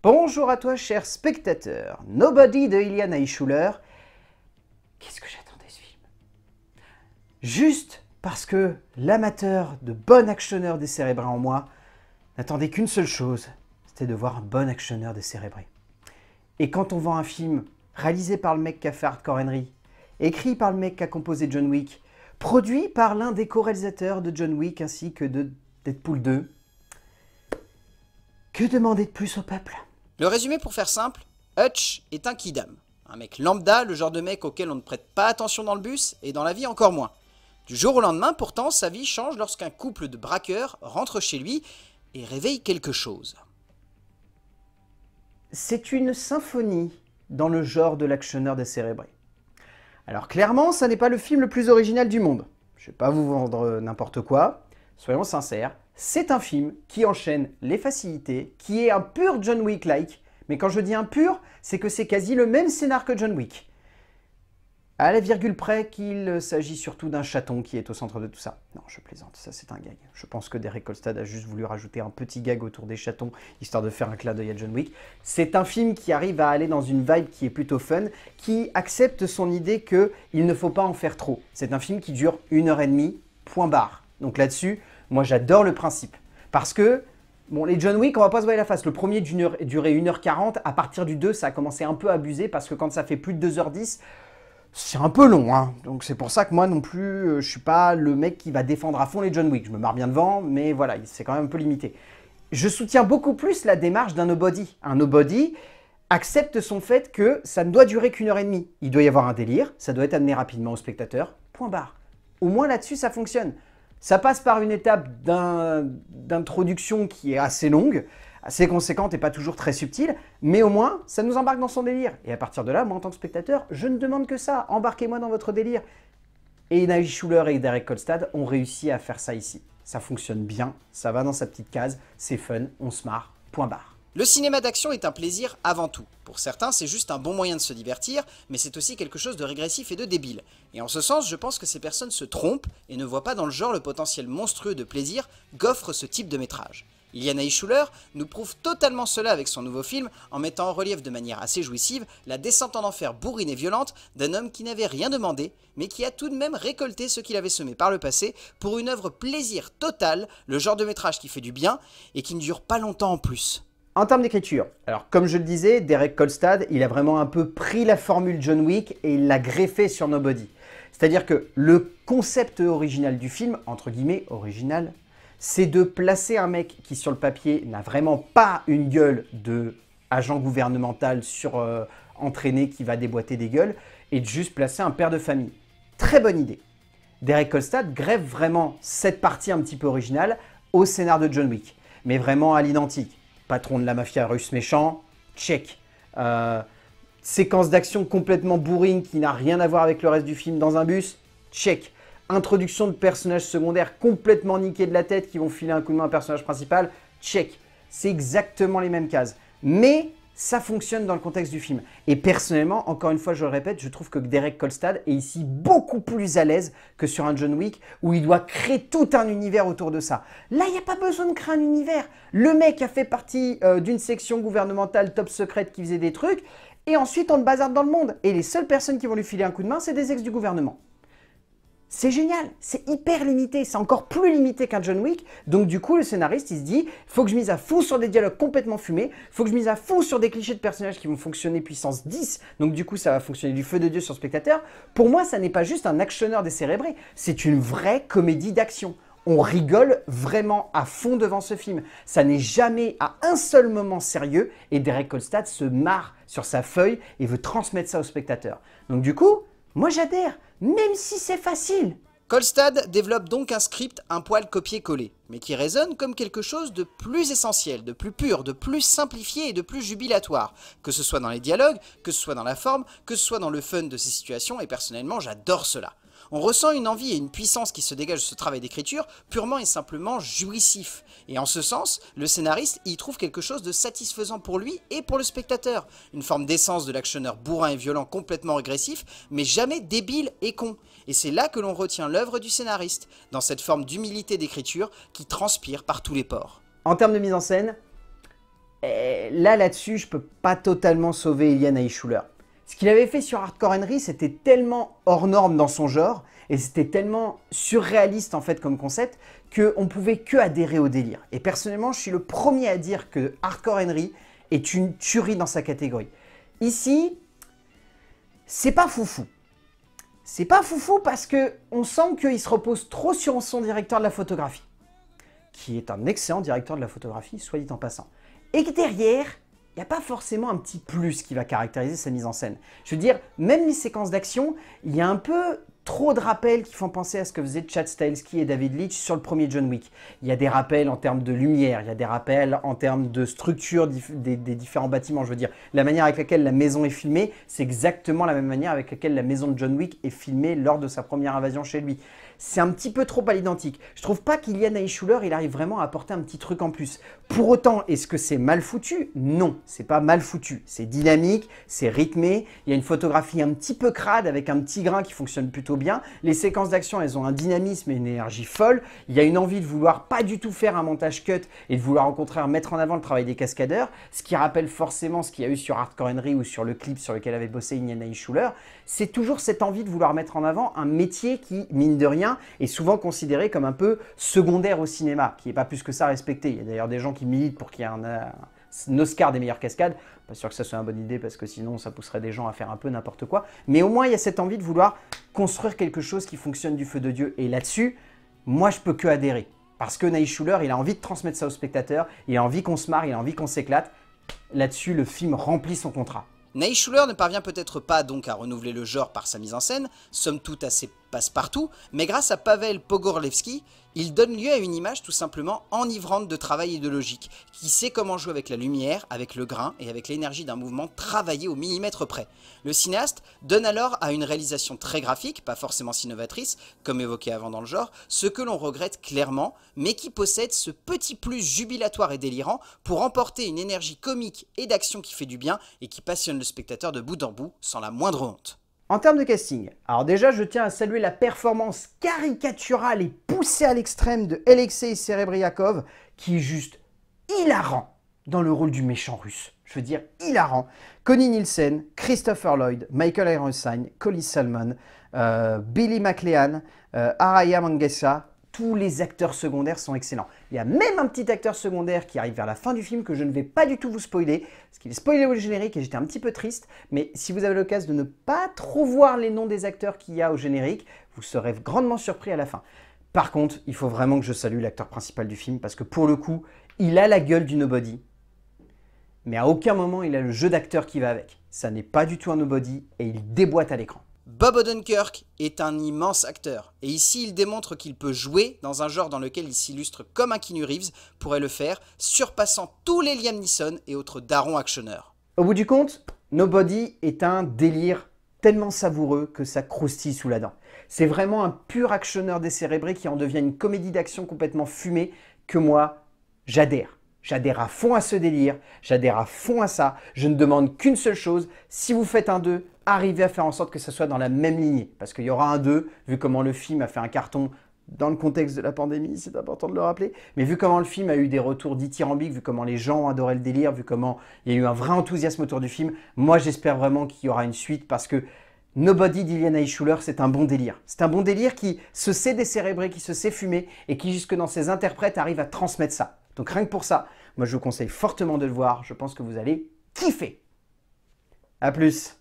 Bonjour à toi, cher spectateur. Nobody de Ilian Aischuller. Qu'est-ce que j'attendais ce film? Juste parce que l'amateur de bon actionneur décérébré en moi n'attendait qu'une seule chose, c'était de voir un bon actionneur décérébré. Et quand on vend un film réalisé par le mec qui a fait Hardcore Henry, écrit par le mec qui a composé John Wick, produit par l'un des co-réalisateurs de John Wick ainsi que de Deadpool 2, que demander de plus au peuple? Le résumé pour faire simple, Hutch est un kidam. Un mec lambda, le genre de mec auquel on ne prête pas attention dans le bus et dans la vie encore moins. Du jour au lendemain, pourtant, sa vie change lorsqu'un couple de braqueurs rentre chez lui et réveille quelque chose. C'est une symphonie dans le genre de l'actionneur décérébré. Alors clairement, ça n'est pas le film le plus original du monde. Je ne vais pas vous vendre n'importe quoi, soyons sincères. C'est un film qui enchaîne les facilités, qui est un pur John Wick-like. Mais quand je dis un pur, c'est que c'est quasi le même scénar que John Wick. À la virgule près qu'il s'agit surtout d'un chaton qui est au centre de tout ça. Non, je plaisante, ça c'est un gag. Je pense que Derek Kolstad a juste voulu rajouter un petit gag autour des chatons, histoire de faire un clin d'œil à John Wick. C'est un film qui arrive à aller dans une vibe qui est plutôt fun, qui accepte son idée qu'il ne faut pas en faire trop. C'est un film qui dure 1h30, point barre. Donc là-dessus, moi j'adore le principe. Parce que, bon, les John Wick, on va pas se voir la face. Le premier durait 1h40, à partir du 2, ça a commencé un peu à abuser, parce que quand ça fait plus de 2h10, c'est un peu long, hein. Donc c'est pour ça que moi non plus, je suis pas le mec qui va défendre à fond les John Wick. Je me marre bien devant, mais voilà, c'est quand même un peu limité. Je soutiens beaucoup plus la démarche d'un nobody. Un nobody accepte son fait que ça ne doit durer qu'1h30. Il doit y avoir un délire, ça doit être amené rapidement au spectateur, point barre. Au moins là-dessus, ça fonctionne. Ça passe par une étape d'introduction qui est assez longue, assez conséquente et pas toujours très subtile, mais au moins, ça nous embarque dans son délire. Et à partir de là, moi, en tant que spectateur, je ne demande que ça. Embarquez-moi dans votre délire. Et Ilian Aischuller et Derek Kolstad ont réussi à faire ça ici. Ça fonctionne bien, ça va dans sa petite case, c'est fun, on se marre, point barre. Le cinéma d'action est un plaisir avant tout. Pour certains, c'est juste un bon moyen de se divertir, mais c'est aussi quelque chose de régressif et de débile. Et en ce sens, je pense que ces personnes se trompent et ne voient pas dans le genre le potentiel monstrueux de plaisir qu'offre ce type de métrage. Ilian Aischuller nous prouve totalement cela avec son nouveau film en mettant en relief de manière assez jouissive la descente en enfer bourrine et violente d'un homme qui n'avait rien demandé, mais qui a tout de même récolté ce qu'il avait semé par le passé pour une œuvre plaisir total, le genre de métrage qui fait du bien et qui ne dure pas longtemps en plus. En termes d'écriture, alors comme je le disais, Derek Kolstad, il a vraiment un peu pris la formule John Wick et il l'a greffé sur Nobody. C'est-à-dire que le concept original du film, entre guillemets original, c'est de placer un mec qui sur le papier n'a vraiment pas une gueule de agent gouvernemental entraîné qui va déboîter des gueules et de juste placer un père de famille. Très bonne idée. Derek Kolstad greffe vraiment cette partie un petit peu originale au scénar de John Wick, mais vraiment à l'identique. Patron de la mafia russe méchant, check. Séquence d'action complètement bourrine qui n'a rien à voir avec le reste du film dans un bus, check. Introduction de personnages secondaires complètement niqués de la tête qui vont filer un coup de main à un personnage principal, check. C'est exactement les mêmes cases. Mais ça fonctionne dans le contexte du film. Et personnellement, encore une fois, je le répète, je trouve que Derek Kolstad est ici beaucoup plus à l'aise que sur un John Wick où il doit créer tout un univers autour de ça. Là, il n'y a pas besoin de créer un univers. Le mec a fait partie d'une section gouvernementale top secrète qui faisait des trucs et ensuite on le bazarde dans le monde. Et les seules personnes qui vont lui filer un coup de main, c'est des ex du gouvernement. C'est génial, c'est hyper limité, c'est encore plus limité qu'un John Wick. Donc du coup, le scénariste, il se dit, faut que je mise à fond sur des dialogues complètement fumés, faut que je mise à fond sur des clichés de personnages qui vont fonctionner puissance 10. Donc du coup, ça va fonctionner du feu de Dieu sur le spectateur. Pour moi, ça n'est pas juste un actionneur décérébré, c'est une vraie comédie d'action. On rigole vraiment à fond devant ce film. Ça n'est jamais à un seul moment sérieux et Derek Kolstad se marre sur sa feuille et veut transmettre ça au spectateur. Donc du coup, moi j'adhère, même si c'est facile. Kolstad développe donc un script un poil copié-collé, mais qui résonne comme quelque chose de plus essentiel, de plus pur, de plus simplifié et de plus jubilatoire, que ce soit dans les dialogues, que ce soit dans la forme, que ce soit dans le fun de ces situations, et personnellement j'adore cela. On ressent une envie et une puissance qui se dégagent de ce travail d'écriture purement et simplement jouissif. Et en ce sens, le scénariste y trouve quelque chose de satisfaisant pour lui et pour le spectateur. Une forme d'essence de l'actionneur bourrin et violent complètement régressif, mais jamais débile et con. Et c'est là que l'on retient l'œuvre du scénariste, dans cette forme d'humilité d'écriture qui transpire par tous les pores. En termes de mise en scène, Là-dessus, je peux pas totalement sauver Ilian Aischuller. Ce qu'il avait fait sur Hardcore Henry, c'était tellement hors norme dans son genre, et c'était tellement surréaliste en fait comme concept, qu'on pouvait que adhérer au délire. Et personnellement, je suis le premier à dire que Hardcore Henry est une tuerie dans sa catégorie. Ici, c'est pas foufou. C'est pas foufou parce qu'on sent qu'il se repose trop sur son directeur de la photographie, qui est un excellent directeur de la photographie, soit dit en passant. Et que derrière, il n'y a pas forcément un petit plus qui va caractériser sa mise en scène. Je veux dire, même les séquences d'action, il y a un peu trop de rappels qui font penser à ce que faisaient Chad Stahelski et David Leitch sur le premier John Wick. Il y a des rappels en termes de lumière, il y a des rappels en termes de structure des différents bâtiments. Je veux dire, la manière avec laquelle la maison est filmée, c'est exactement la même manière avec laquelle la maison de John Wick est filmée lors de sa première invasion chez lui. C'est un petit peu trop à l'identique. Je trouve pas qu'Ilian Aischuller, il arrive vraiment à apporter un petit truc en plus. Pour autant, est-ce que c'est mal foutu? Non, c'est pas mal foutu. C'est dynamique, c'est rythmé, il y a une photographie un petit peu crade avec un petit grain qui fonctionne plutôt bien. Les séquences d'action, elles ont un dynamisme et une énergie folle. Il y a une envie de vouloir pas du tout faire un montage cut et de vouloir au contraire mettre en avant le travail des cascadeurs, ce qui rappelle forcément ce qu'il y a eu sur Hardcore Henry ou sur le clip sur lequel avait bossé Ilian Aischuller. C'est toujours cette envie de vouloir mettre en avant un métier qui, mine de rien, est souvent considéré comme un peu secondaire au cinéma, qui n'est pas plus que ça respecté. Il y a d'ailleurs des gens qui militent pour qu'il y ait un Oscar des meilleures cascades. Pas sûr que ça soit une bonne idée parce que sinon ça pousserait des gens à faire un peu n'importe quoi. Mais au moins il y a cette envie de vouloir construire quelque chose qui fonctionne du feu de Dieu. Et là-dessus, moi je peux que adhérer. Parce que Aischuller, il a envie de transmettre ça aux spectateurs, il a envie qu'on se marre, il a envie qu'on s'éclate. Là-dessus, le film remplit son contrat. Aischuller ne parvient peut-être pas donc à renouveler le genre par sa mise en scène, somme toute assez passe-partout, mais grâce à Pavel Pogorzelski, il donne lieu à une image tout simplement enivrante de travail et de logique, qui sait comment jouer avec la lumière, avec le grain et avec l'énergie d'un mouvement travaillé au millimètre près. Le cinéaste donne alors à une réalisation très graphique, pas forcément si novatrice, comme évoqué avant dans le genre, ce que l'on regrette clairement, mais qui possède ce petit plus jubilatoire et délirant pour emporter une énergie comique et d'action qui fait du bien et qui passionne le spectateur de bout en bout sans la moindre honte. En termes de casting, alors déjà je tiens à saluer la performance caricaturale et poussée à l'extrême de Alexei Serebriakov, qui est juste hilarant dans le rôle du méchant russe. Je veux dire hilarant. Connie Nielsen, Christopher Lloyd, Michael Ironside, Colin Salmon, Billy McLean, Araya Mangesa, tous les acteurs secondaires sont excellents. Il y a même un petit acteur secondaire qui arrive vers la fin du film que je ne vais pas du tout vous spoiler, parce qu'il est spoilé au générique et j'étais un petit peu triste, mais si vous avez l'occasion de ne pas trop voir les noms des acteurs qu'il y a au générique, vous serez grandement surpris à la fin. Par contre, il faut vraiment que je salue l'acteur principal du film, parce que pour le coup, il a la gueule du nobody, mais à aucun moment il a le jeu d'acteur qui va avec. Ça n'est pas du tout un nobody et il déboîte à l'écran. Bob Odenkirk est un immense acteur, et ici il démontre qu'il peut jouer dans un genre dans lequel il s'illustre comme un Keanu Reeves pourrait le faire, surpassant tous les Liam Neeson et autres darons actionneurs. Au bout du compte, Nobody est un délire tellement savoureux que ça croustille sous la dent. C'est vraiment un pur actionneur décérébré qui en devient une comédie d'action complètement fumée que moi, j'adhère. J'adhère à fond à ce délire, j'adhère à fond à ça. Je ne demande qu'une seule chose, si vous faites un 2, arrivez à faire en sorte que ça soit dans la même lignée. Parce qu'il y aura un 2, vu comment le film a fait un carton dans le contexte de la pandémie, c'est important de le rappeler. Mais vu comment le film a eu des retours dithyrambiques, vu comment les gens ont adoré le délire, vu comment il y a eu un vrai enthousiasme autour du film, moi j'espère vraiment qu'il y aura une suite parce que Nobody d'Ilian Aischuller, c'est un bon délire. C'est un bon délire qui se sait décérébré, qui se sait fumer et qui jusque dans ses interprètes arrive à transmettre ça. Donc rien que pour ça, moi je vous conseille fortement de le voir, je pense que vous allez kiffer. A plus.